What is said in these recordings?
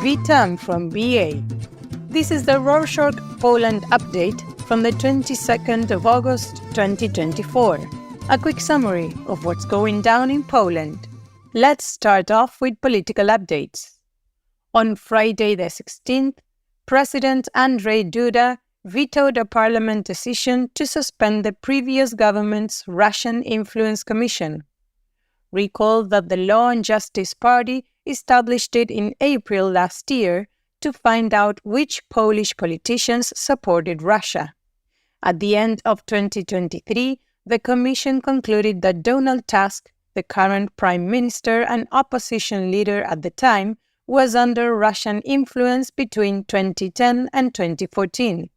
Witam from BA. This is the Rorschach Poland update from the 22nd of August 2024. A quick summary of what's going down in Poland. Let's start off with political updates. On Friday the 16th, President Andrzej Duda vetoed a parliament decision to suspend the previous government's Russian Influence Commission. Recall that the Law and Justice Party established it in April last year to find out which Polish politicians supported Russia. At the end of 2023, the Commission concluded that Donald Tusk, the current Prime Minister and opposition leader at the time, was under Russian influence between 2010 and 2014.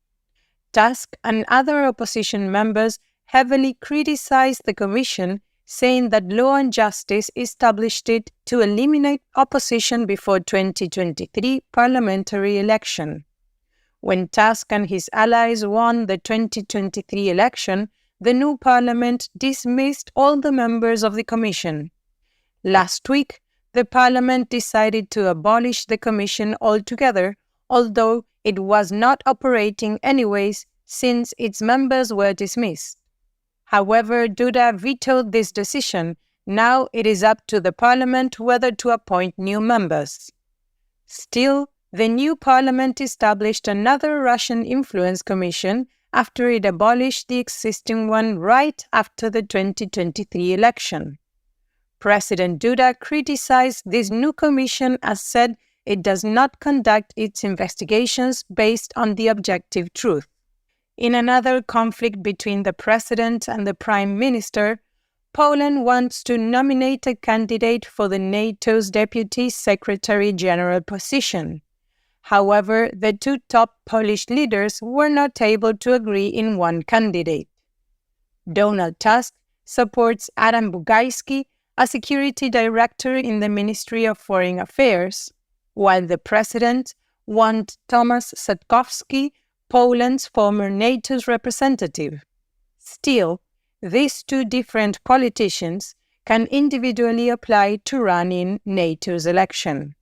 Tusk and other opposition members heavily criticized the Commission, saying that Law and Justice established it to eliminate opposition before 2023 parliamentary election. When Tusk and his allies won the 2023 election, the new parliament dismissed all the members of the Commission. Last week, the parliament decided to abolish the Commission altogether, although it was not operating anyways since its members were dismissed. However, Duda vetoed this decision. Now it is up to the parliament whether to appoint new members. Still, the new parliament established another Russian Influence Commission after it abolished the existing one right after the 2023 election. President Duda criticized this new commission as said it does not conduct its investigations based on the objective truth. In another conflict between the president and the prime minister, Poland wants to nominate a candidate for the NATO's Deputy Secretary General position. However, the two top Polish leaders were not able to agree in one candidate. Donald Tusk supports Adam Bugajski, a security director in the Ministry of Foreign Affairs, while the president wants Tomasz Satkowski, Poland's former NATO's representative. Still, these two different politicians can individually apply to run in NATO's election.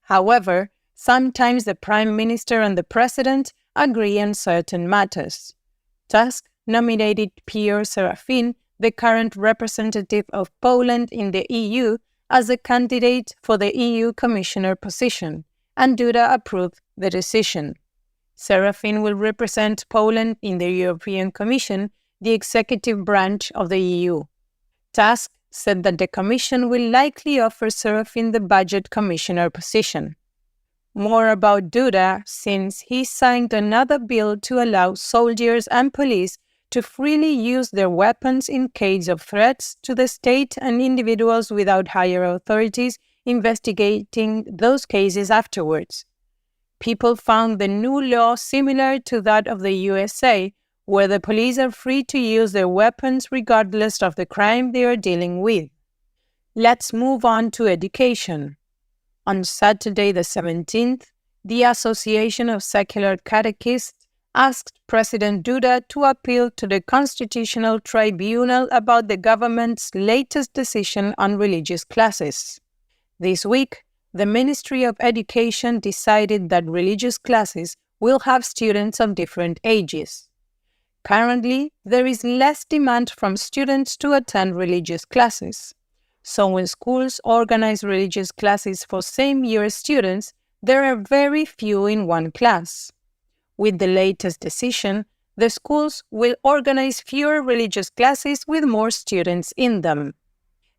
However, sometimes the Prime Minister and the President agree on certain matters. Tusk nominated Piotr Serafin, the current representative of Poland in the EU, as a candidate for the EU Commissioner position, and Duda approved the decision. Serafin will represent Poland in the European Commission, the executive branch of the EU. Tusk said that the Commission will likely offer Serafin the Budget Commissioner position. More about Duda, since he signed another bill to allow soldiers and police to freely use their weapons in case of threats to the state and individuals without higher authorities investigating those cases afterwards. People found the new law similar to that of the USA, where the police are free to use their weapons regardless of the crime they are dealing with. Let's move on to education. On Saturday the 17th, the Association of Secular Catechists asked President Duda to appeal to the Constitutional Tribunal about the government's latest decision on religious classes. This week, the Ministry of Education decided that religious classes will have students of different ages. Currently, there is less demand from students to attend religious classes. So when schools organize religious classes for same-year students, there are very few in one class. With the latest decision, the schools will organize fewer religious classes with more students in them.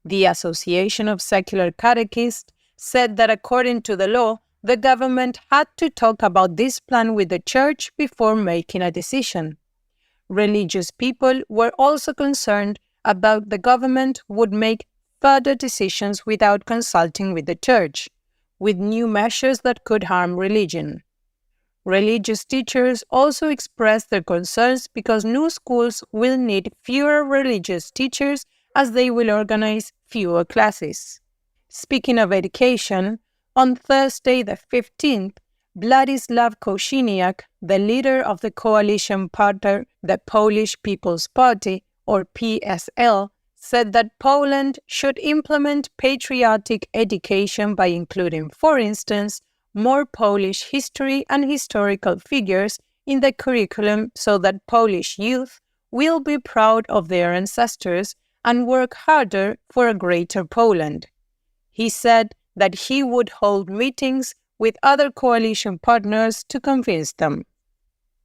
The Association of Secular Catechists said that according to the law, the government had to talk about this plan with the church before making a decision. Religious people were also concerned about the government would make further decisions without consulting with the church, with new measures that could harm religion. Religious teachers also expressed their concerns because new schools will need fewer religious teachers as they will organize fewer classes. Speaking of education, on Thursday the 15th, Władysław Kosiniak, the leader of the coalition party, the Polish People's Party, or PSL, said that Poland should implement patriotic education by including, for instance, more Polish history and historical figures in the curriculum so that Polish youth will be proud of their ancestors and work harder for a greater Poland. He said that he would hold meetings with other coalition partners to convince them.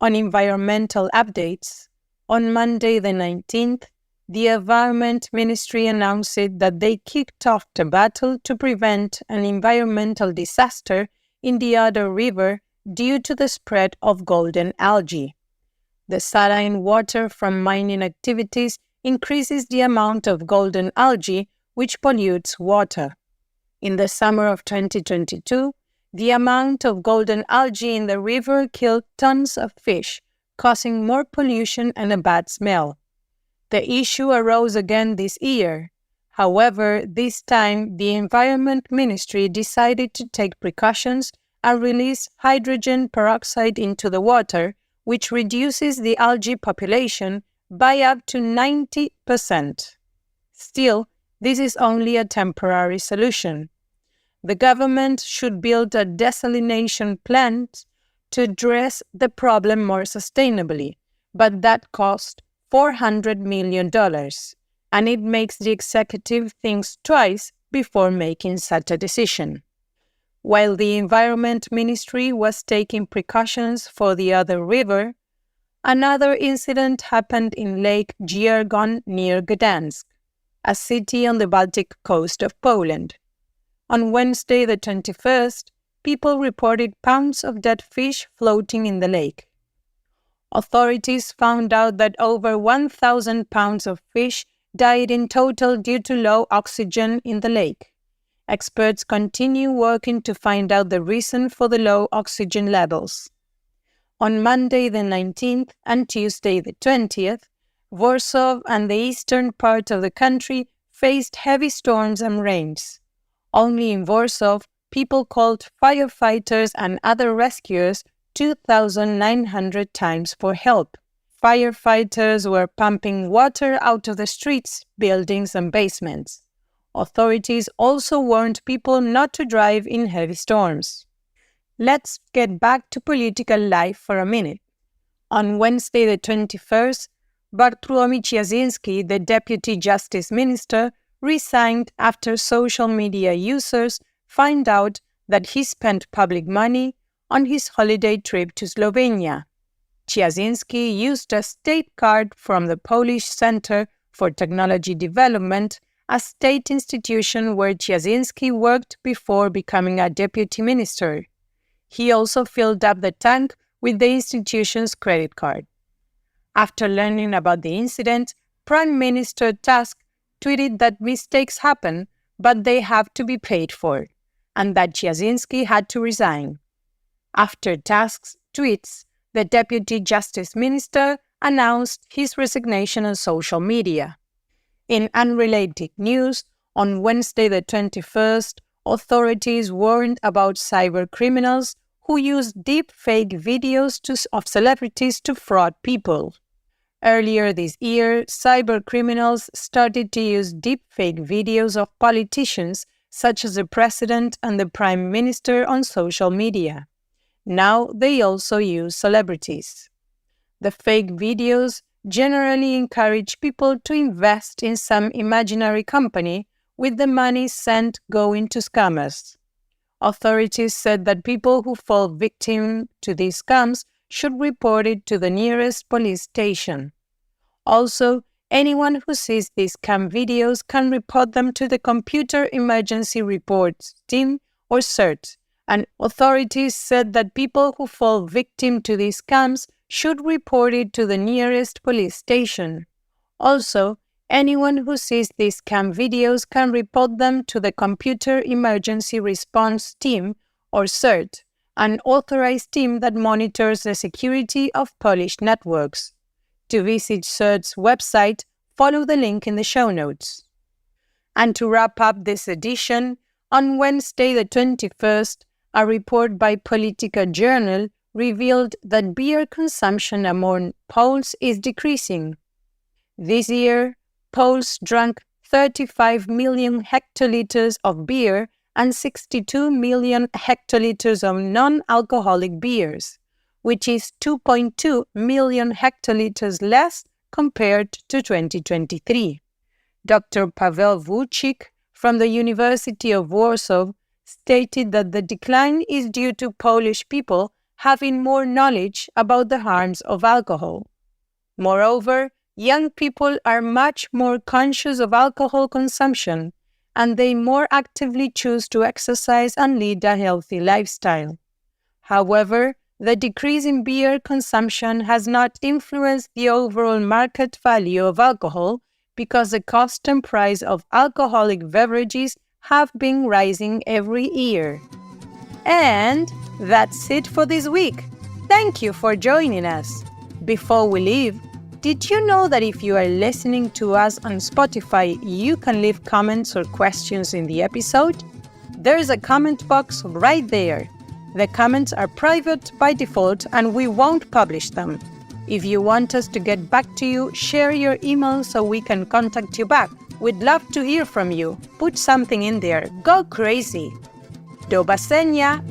On environmental updates, on Monday the 19th, the Environment Ministry announced that they kicked off the battle to prevent an environmental disaster in the Oder River due to the spread of golden algae. The saline water from mining activities increases the amount of golden algae, which pollutes water. In the summer of 2022, the amount of golden algae in the river killed tons of fish, causing more pollution and a bad smell. The issue arose again this year. However, this time the Environment Ministry decided to take precautions and release hydrogen peroxide into the water, which reduces the algae population by up to 90%. Still, this is only a temporary solution. The government should build a desalination plant to address the problem more sustainably, but that costs $400 million, and it makes the executive think twice before making such a decision. While the Environment Ministry was taking precautions for the Oder River, another incident happened in Lake Dzierżon near Gdansk, a city on the Baltic coast of Poland. On Wednesday the 21st, people reported pounds of dead fish floating in the lake. Authorities found out that over 1,000 pounds of fish died in total due to low oxygen in the lake. Experts continue working to find out the reason for the low oxygen levels. On Monday the 19th and Tuesday the 20th, Warsaw and the eastern part of the country faced heavy storms and rains. Only in Warsaw, people called firefighters and other rescuers 2,900 times for help. Firefighters were pumping water out of the streets, buildings, and basements. Authorities also warned people not to drive in heavy storms. Let's get back to political life for a minute. On Wednesday the 21st, Bartłomiej Cieszyński, the Deputy Justice Minister, resigned after social media users find out that he spent public money on his holiday trip to Slovenia. Cieszyński used a state card from the Polish Center for Technology Development, a state institution where Cieszyński worked before becoming a deputy minister. He also filled up the tank with the institution's credit card. After learning about the incident, Prime Minister Tusk tweeted that mistakes happen, but they have to be paid for, and that Cieszyński had to resign. After Tusk's tweets, the Deputy Justice Minister announced his resignation on social media. In unrelated news, on Wednesday the 21st, authorities warned about cybercriminals who use deep-fake videos of celebrities to fraud people. Earlier this year, cybercriminals started to use deepfake videos of politicians such as the President and the Prime Minister on social media. Now they also use celebrities. The fake videos generally encourage people to invest in some imaginary company, with the money sent going to scammers. Authorities said that people who fall victim to these scams should report it to the nearest police station. Also, anyone who sees these scam videos can report them to the Computer Emergency Reports Team or CERT, and authorities said that people who fall victim to these scams should report it to the nearest police station. Also, anyone who sees these scam videos can report them to the Computer Emergency Response Team or CERT, an authorized team that monitors the security of Polish networks. To visit CERT's website, follow the link in the show notes. And to wrap up this edition, on Wednesday the 21st, a report by Politica Journal revealed that beer consumption among Poles is decreasing. This year, Poles drank 35 million hectoliters of beer and 62 million hectoliters of non-alcoholic beers, which is 2.2 million hectoliters less compared to 2023. Dr. Paweł Wójcik from the University of Warsaw stated that the decline is due to Polish people having more knowledge about the harms of alcohol. Moreover, young people are much more conscious of alcohol consumption, and they more actively choose to exercise and lead a healthy lifestyle. However, the decrease in beer consumption has not influenced the overall market value of alcohol because the cost and price of alcoholic beverages have been rising every year. And that's it for this week. Thank you for joining us. Before we leave, did you know that if you are listening to us on Spotify, you can leave comments or questions in the episode? There's a comment box right there. The comments are private by default and we won't publish them. If you want us to get back to you, share your email so we can contact you back. We'd love to hear from you. Put something in there. Go crazy. Do basenia!